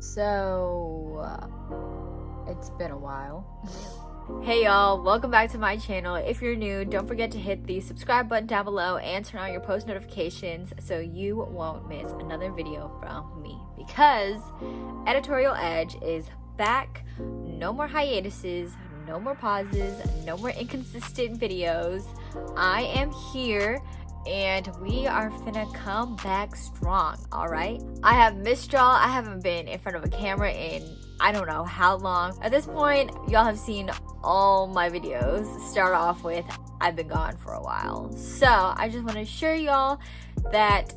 So, it's been a while. Hey y'all, welcome back to my channel. If you're new, don't forget to hit the subscribe button down below and turn on your post notifications so you won't miss another video from me. Because Editorial Edge is back. No more hiatuses, no more pauses, no more inconsistent videos. I am here and we are finna come back strong, alright? I have missed y'all. I haven't been in front of a camera in I don't know how long. At this point, y'all have seen all my videos start off with I've been gone for a while. So I just want to assure y'all that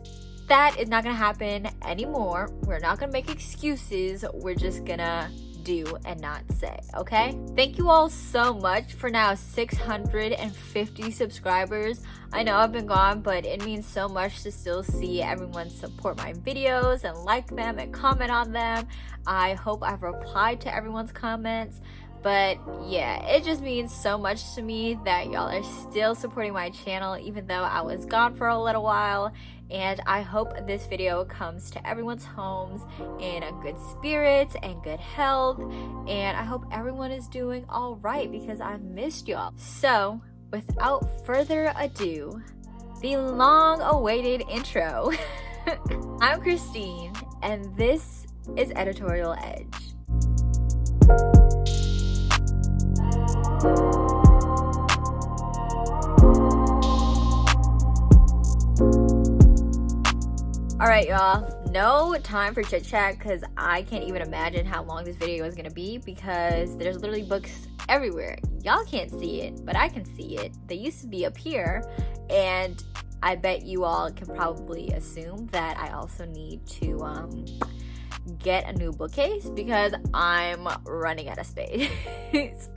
that is not gonna happen anymore. We're not gonna make excuses. We're just gonna do and not say, okay? Thank you all so much for now 650 subscribers. I know I've been gone, but it means so much to still see everyone support my videos and like them and comment on them. I hope I've replied to everyone's comments. But yeah, it just means so much to me that y'all are still supporting my channel even though I was gone for a little while. And I hope this video comes to everyone's homes in a good spirits and good health. And I hope everyone is doing all right because I've missed y'all. So without further ado, the long-awaited intro. I'm Christine and this is Editorial Edge. Alright y'all, no time for chit chat because I can't even imagine how long this video is going to be because there's literally books everywhere. Y'all can't see it, but I can see it. They used to be up here and I bet you all can probably assume that I also need to get a new bookcase because I'm running out of space.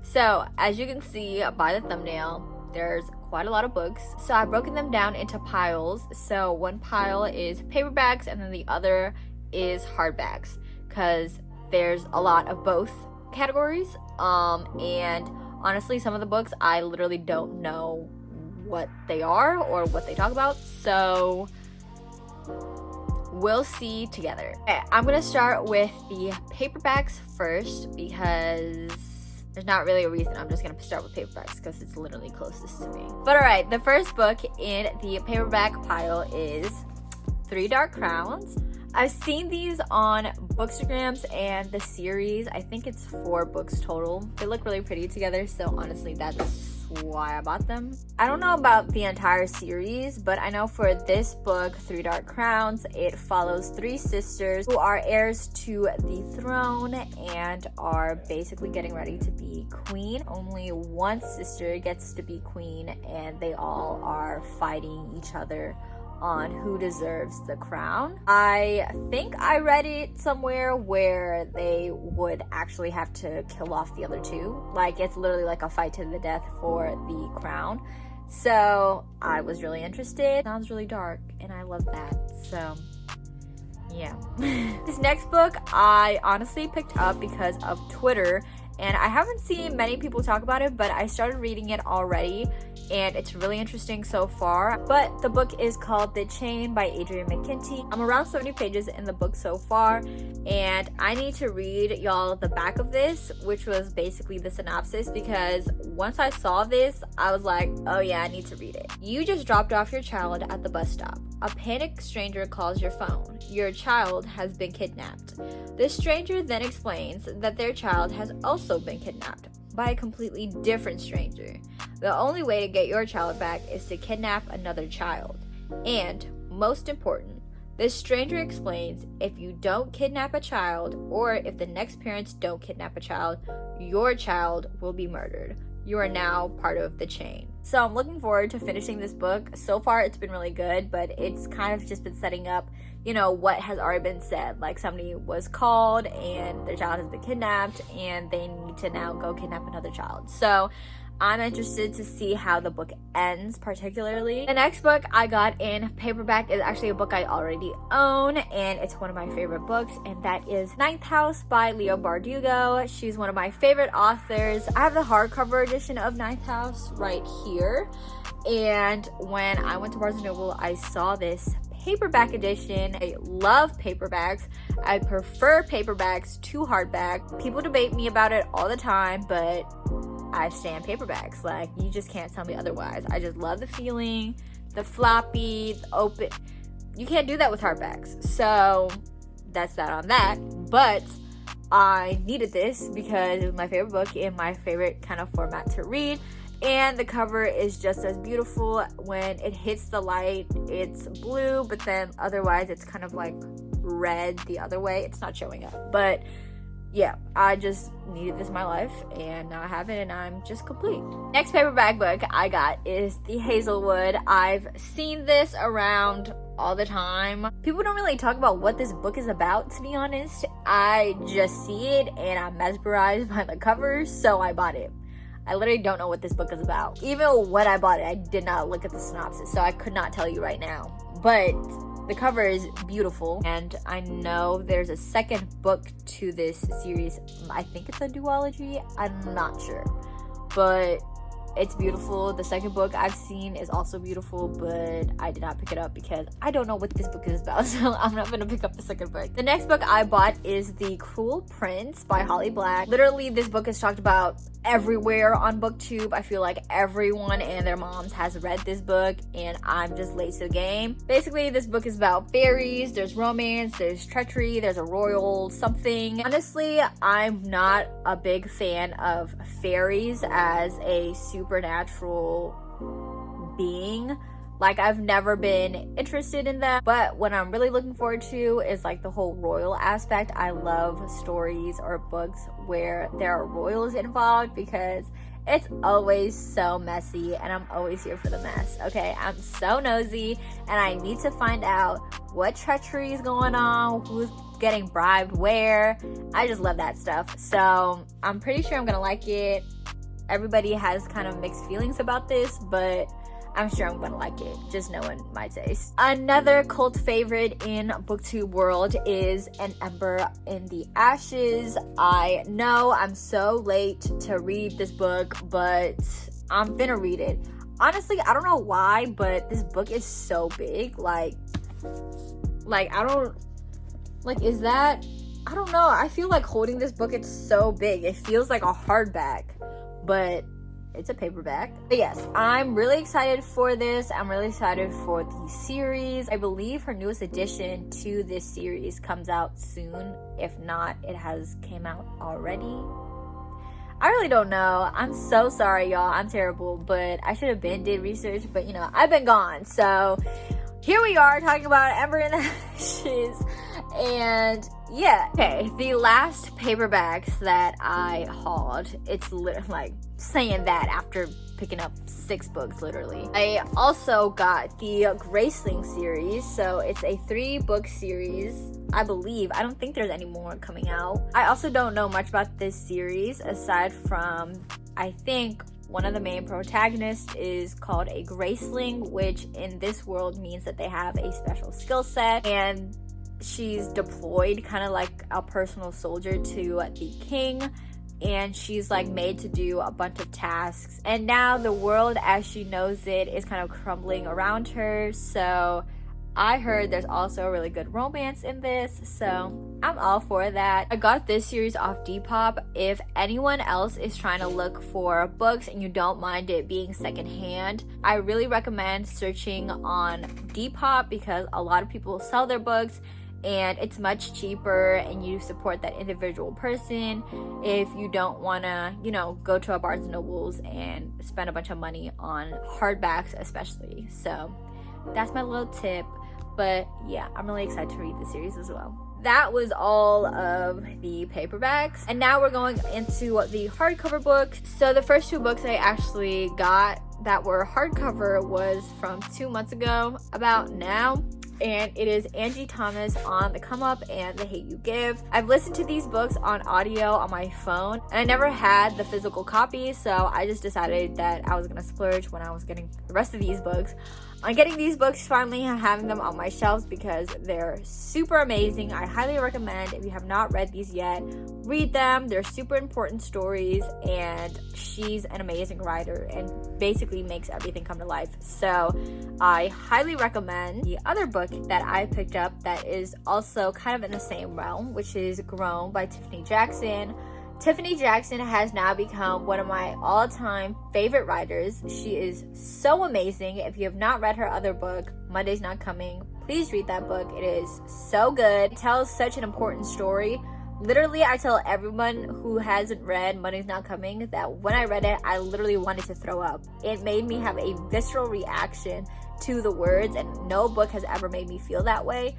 So as you can see by the thumbnail, there's quite a lot of books. So I've broken them down into piles. So one pile is paperbacks and then the other is hardbacks because there's a lot of both categories. And honestly, some of the books I literally don't know what they are or what they talk about. So we'll see together. Okay, I'm gonna start with the paperbacks first because there's not really a reason. I'm just gonna start with paperbacks because it's literally closest to me. But alright, the first book in the paperback pile is Three Dark Crowns. I've seen these on Bookstagrams and the series. I think it's 4 books total. They look really pretty together, so honestly that's why I bought them. I don't know about the entire series, but I know for this book, Three Dark Crowns, it follows 3 sisters who are heirs to the throne and are basically getting ready to be queen. Only one sister gets to be queen and they all are fighting each other on who deserves the crown. I think I read it somewhere where they would actually have to kill off the other 2. Like it's literally like a fight to the death for the crown. So I was really interested. Sounds really dark and I love that. So yeah. This next book I honestly picked up because of Twitter and I haven't seen many people talk about it, but I started reading it already and it's really interesting so far. But the book is called The Chain by Adrian McKinty. I'm around 70 pages in the book so far and I need to read y'all the back of this, which was basically the synopsis, because once I saw this I was like, oh yeah, I need to read it. You just dropped off your child at the bus stop. A panicked stranger calls your phone. Your child has been kidnapped. The stranger then explains that their child has also been kidnapped by a completely different stranger. The only way to get your child back is to kidnap another child. And, most important, this stranger explains if you don't kidnap a child, or if the next parents don't kidnap a child, your child will be murdered. You are now part of the chain. So I'm looking forward to finishing this book. So far it's been really good, but it's kind of just been setting up, you know, what has already been said. Like somebody was called and their child has been kidnapped and they need to now go kidnap another child. So I'm interested to see how the book ends particularly. The next book I got in paperback is actually a book I already own and it's one of my favorite books, and that is Ninth House by Leigh Bardugo. She's one of my favorite authors. I have the hardcover edition of Ninth House right here, and when I went to Barnes & Noble I saw this paperback edition. I love paperbacks. I prefer paperbacks to hardback. People debate me about it all the time, but I stand paperbacks. Like, you just can't tell me otherwise. I just love the feeling, the floppy, the open. You can't do that with hardbacks. So that's that on that. But I needed this because it was my favorite book in my favorite kind of format to read. And the cover is just as beautiful. When it hits the light, it's blue, but then otherwise it's kind of like red the other way. It's not showing up. But yeah, I just needed this in my life, and now I have it, and I'm just complete. Next paperback book I got is The Hazelwood. I've seen this around all the time. People don't really talk about what this book is about, to be honest. I just see it, and I'm mesmerized by the cover, so I bought it. I literally don't know what this book is about. Even when I bought it, I did not look at the synopsis, so I could not tell you right now. But the cover is beautiful, and I know there's a second book to this series. I think it's a duology. I'm not sure, but it's beautiful. The second book I've seen is also beautiful, but I did not pick it up because I don't know what this book is about, so I'm not gonna pick up the second book. The next book I bought is The Cruel Prince by Holly Black. Literally, this book is talked about everywhere on Booktube. I feel like everyone and their moms has read this book, and I'm just late to the game. Basically, this book is about fairies. There's romance, there's treachery, there's a royal something. Honestly, I'm not a big fan of fairies as a supernatural being. Like, I've never been interested in that, but what I'm really looking forward to is like the whole royal aspect. I love stories or books where there are royals involved because it's always so messy, and I'm always here for the mess. Okay, I'm so nosy, and I need to find out what treachery is going on, who's getting bribed where. I just love that stuff, so I'm pretty sure I'm gonna like it. Everybody has kind of mixed feelings about this, but I'm sure I'm gonna like it, just knowing my taste. Another cult favorite in Booktube world is An Ember in the Ashes. I know I'm so late to read this book, but I'm gonna read it. Honestly, I don't know why, but this book is so big. Like I don't, like, is that, I don't know. I feel like holding this book, it's so big. It feels like a hardback, but it's a paperback. But yes, I'm really excited for this. I'm really excited for the series. I believe her newest addition to this series comes out soon. If not, it has came out already. I really don't know. I'm so sorry, y'all. I'm terrible, but I should have did research, but you know, I've been gone. So here we are talking about Ember in the Ashes. And yeah, okay, the last paperbacks that I hauled, it's literally like saying that after picking up 6 books, literally. I also got the Graceling series, so it's a 3-book series, I believe. I don't think there's any more coming out. I also don't know much about this series aside from, I think one of the main protagonists is called a Graceling, which in this world means that they have a special skill set, and she's deployed kind of like a personal soldier to the king, and she's like made to do a bunch of tasks, and now the world as she knows it is kind of crumbling around her. So I heard there's also a really good romance in this, so I'm all for that. I got this series off Depop. If anyone else is trying to look for books and you don't mind it being secondhand, I really recommend searching on Depop because a lot of people sell their books and it's much cheaper, and you support that individual person if you don't want to, you know, go to a Barnes & Nobles and spend a bunch of money on hardbacks especially. So that's my little tip. But yeah, I'm really excited to read the series as well. That was all of the paperbacks, and now we're going into the hardcover books. So the first 2 books I actually got that were hardcover was from 2 months ago about now, and it is Angie Thomas on the Come Up and The Hate You Give. I've listened to these books on audio on my phone, and I never had the physical copy, so I just decided that I was gonna splurge when I was getting the rest of these books on getting these books finally and having them on my shelves because they're super amazing. I highly recommend, if you have not read these yet, read them. They're super important stories, and she's an amazing writer and basically makes everything come to life. So I highly recommend. The other book that I picked up that is also kind of in the same realm, which is Grown by Tiffany Jackson. Tiffany Jackson has now become one of my all-time favorite writers. She is so amazing. If you have not read her other book, Monday's Not Coming, please read that book. It is so good. It tells such an important story. Literally, I tell everyone who hasn't read Monday's Not Coming that when I read it, I literally wanted to throw up. It made me have a visceral reaction to the words, and no book has ever made me feel that way.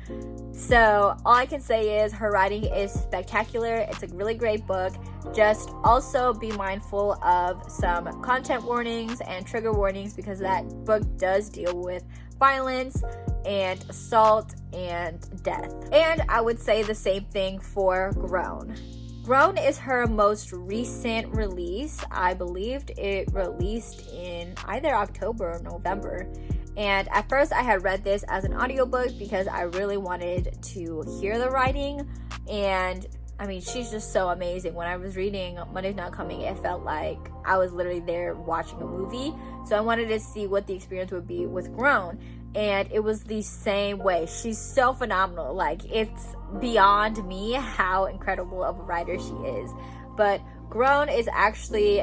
So all I can say is her writing is spectacular. It's a really great book. Just also be mindful of some content warnings and trigger warnings because that book does deal with violence and assault and death. And I would say the same thing for Grown. Grown is her most recent release. I believed it released in either October or November. And at first I had read this as an audiobook because I really wanted to hear the writing. And I mean, she's just so amazing. When I was reading Monday's Not Coming, it felt like I was literally there watching a movie. So I wanted to see what the experience would be with Grown. And it was the same way. She's so phenomenal. Like, it's beyond me how incredible of a writer she is. But Grown is actually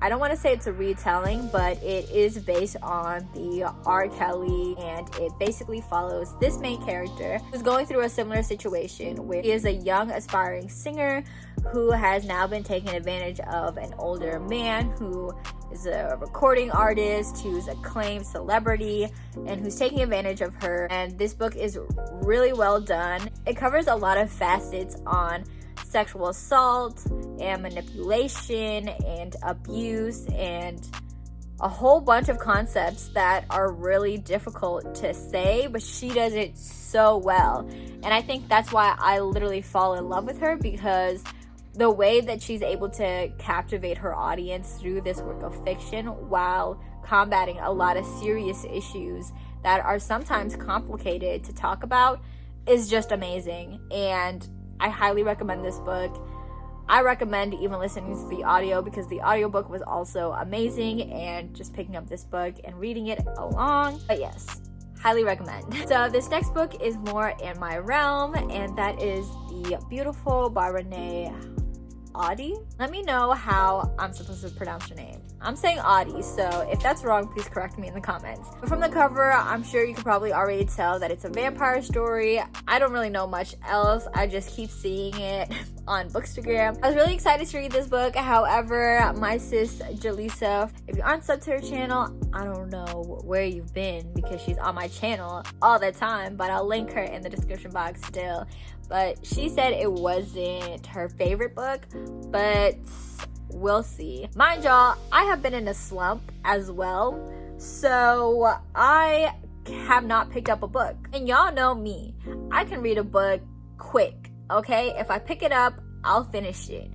I don't want to say it's a retelling, but it is based on the R. Kelly, and it basically follows this main character who's going through a similar situation where he is a young aspiring singer who has now been taken advantage of an older man who is a recording artist, who's a acclaimed celebrity, and who's taking advantage of her. And this book is really well done. It covers a lot of facets on sexual assault and manipulation and abuse and a whole bunch of concepts that are really difficult to say, but she does it so well. And I think that's why I literally fall in love with her, because the way that she's able to captivate her audience through this work of fiction while combating a lot of serious issues that are sometimes complicated to talk about is just amazing. And I highly recommend this book. I recommend even listening to the audio because the audiobook was also amazing, and just picking up this book and reading it along. But yes, highly recommend. So this next book is more in my realm, and that is The Beautiful by Renee Addie. Let me know how I'm supposed to pronounce your name. I'm saying Addie, so if that's wrong, please correct me in the comments. But from the cover, I'm sure you can probably already tell that it's a vampire story. I don't really know much else. I just keep seeing it on Bookstagram. I was really excited to read this book. However, my sis Jaleesa, if you aren't subbed to her channel, I don't know where you've been because she's on my channel all the time, but I'll link her in the description box still. But she said it wasn't her favorite book, but we'll see. Mind y'all, I have been in a slump as well, so I have not picked up a book. And y'all know me, I can read a book quick, okay? If I pick it up, I'll finish it.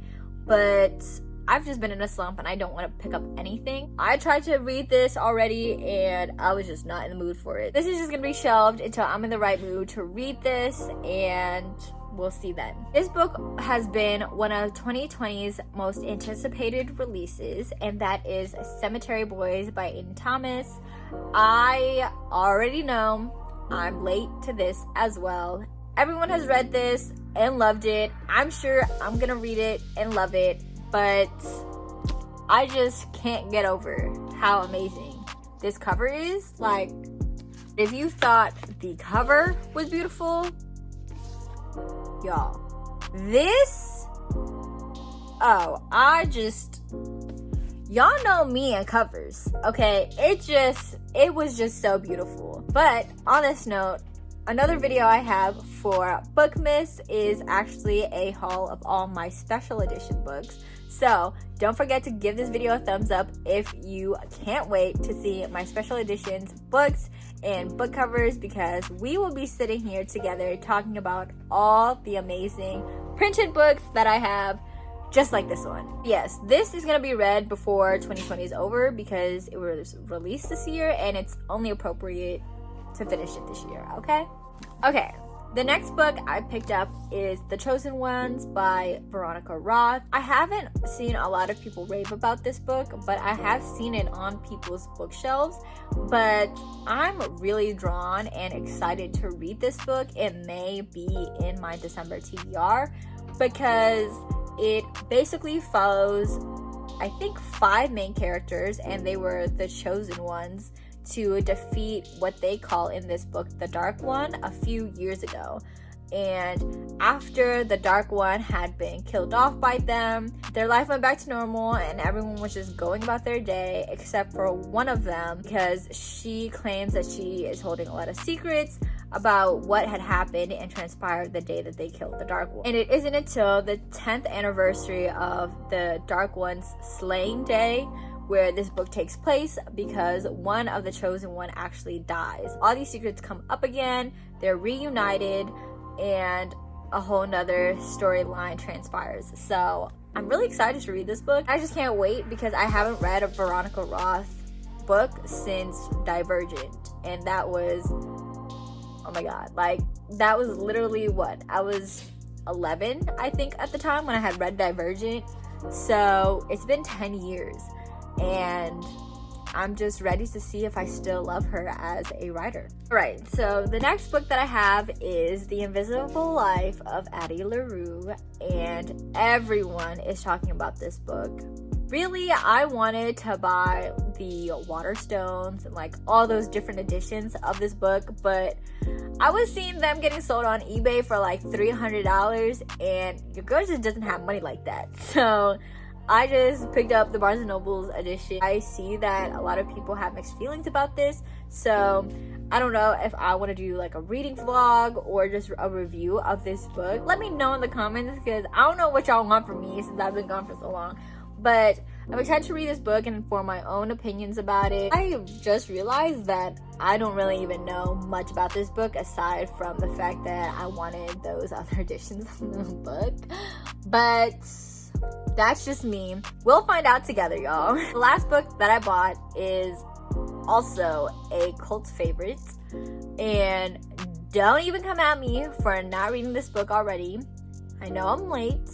But I've just been in a slump and I don't want to pick up anything. I tried to read this already and I was just not in the mood for it. This is just gonna be shelved until I'm in the right mood to read this, and we'll see then. This book has been one of 2020's most anticipated releases, and that is Cemetery Boys by Aiden Thomas. I already know I'm late to this as well. Everyone has read this and loved it. I'm sure I'm gonna read it and love it, but I just can't get over how amazing this cover is. Like, if you thought the cover was beautiful, y'all, this, y'all know me and covers, okay? It was just so beautiful. But on this note, another video I have for Bookmas is actually a haul of all my special edition books. So don't forget to give this video a thumbs up if you can't wait to see my special editions books and book covers, because we will be sitting here together talking about all the amazing printed books that I have just like this one. Yes, this is gonna be read before 2020 is over because it was released this year and it's only appropriate to finish it this year, okay? Okay, the next book I picked up is The Chosen Ones by Veronica Roth. I haven't seen a lot of people rave about this book, but I have seen it on people's bookshelves. But I'm really drawn and excited to read this book. It may be in my December TBR because it basically follows, I think, 5 main characters, and they were the chosen ones to defeat what they call in this book the Dark One a few years ago. And after the Dark One had been killed off by them, their life went back to normal and everyone was just going about their day except for one of them, because she claims that she is holding a lot of secrets about what had happened and transpired the day that they killed the Dark One. And it isn't until the 10th anniversary of the Dark One's slaying day where this book takes place, because one of the chosen one actually dies. All these secrets come up again, they're reunited, and a whole nother storyline transpires. So I'm really excited to read this book. I just can't wait because I haven't read a Veronica Roth book since Divergent, and that was, oh my god, like that was literally what, I was 11 I think at the time when I had read Divergent. So it's been 10 years and I'm just ready to see if I still love her as a writer. Alright, so the next book that I have is The Invisible Life of Addie LaRue, and everyone is talking about this book. Really, I wanted to buy the Waterstones and like all those different editions of this book, but I was seeing them getting sold on eBay for like $300, and your girl just doesn't have money like that. So I just picked up the Barnes & Noble's edition. I see that a lot of people have mixed feelings about this, so I don't know if I want to do like a reading vlog or just a review of this book. Let me know in the comments because I don't know what y'all want from me since I've been gone for so long. But I'm excited to read this book and form my own opinions about it. I just realized that I don't really even know much about this book aside from the fact that I wanted those other editions of the book. But that's just me. We'll find out together, y'all. The last book that I bought is also a cult favorite, and don't even come at me for not reading this book already. I know I'm late,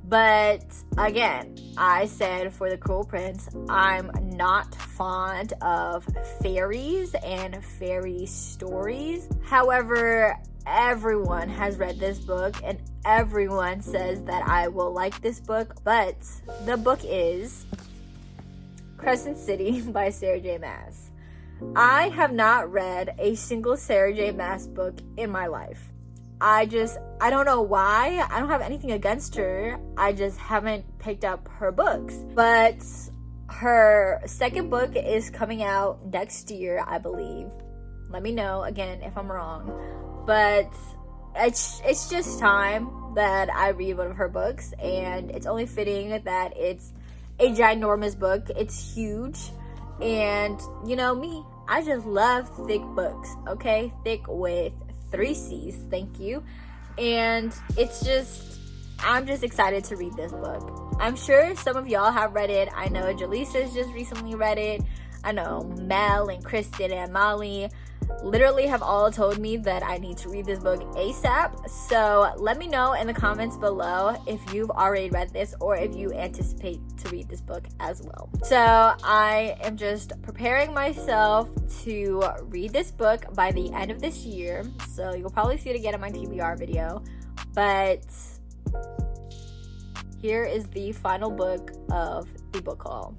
but again, I said for The Cruel Prince, I'm not fond of fairies and fairy stories. However, everyone has read this book and everyone says that I will like this book, but the book is Crescent City by Sarah J. Maas. I have not read a single Sarah J. Maas book in my life. I don't know why. I don't have anything against her. I just haven't picked up her books. But her second book is coming out next year, I believe. Let me know again if I'm wrong. But it's just time that I read one of her books, and it's only fitting that it's a ginormous book. It's huge, and you know me, I just love thick books, okay? Thick with 3 C's, thank you. And I'm just excited to read this book. I'm sure some of y'all have read it. I know Jaleesa's just recently read it. I know Mel and Kristen and Molly literally have all told me that I need to read this book ASAP. So let me know in the comments below if you've already read this or if you anticipate to read this book as well. So I am just preparing myself to read this book by the end of this year. So you'll probably see it again in my TBR video. But here is the final book of the book haul.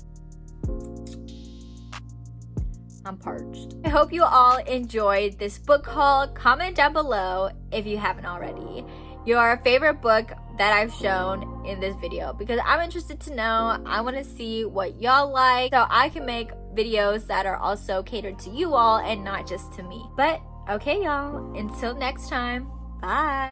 I'm parched. I hope you all enjoyed this book haul. Comment down below if you haven't already your favorite book that I've shown in this video, because I'm interested to know. I want to see what y'all like so I can make videos that are also catered to you all and not just to me. But okay, y'all, until next time, bye.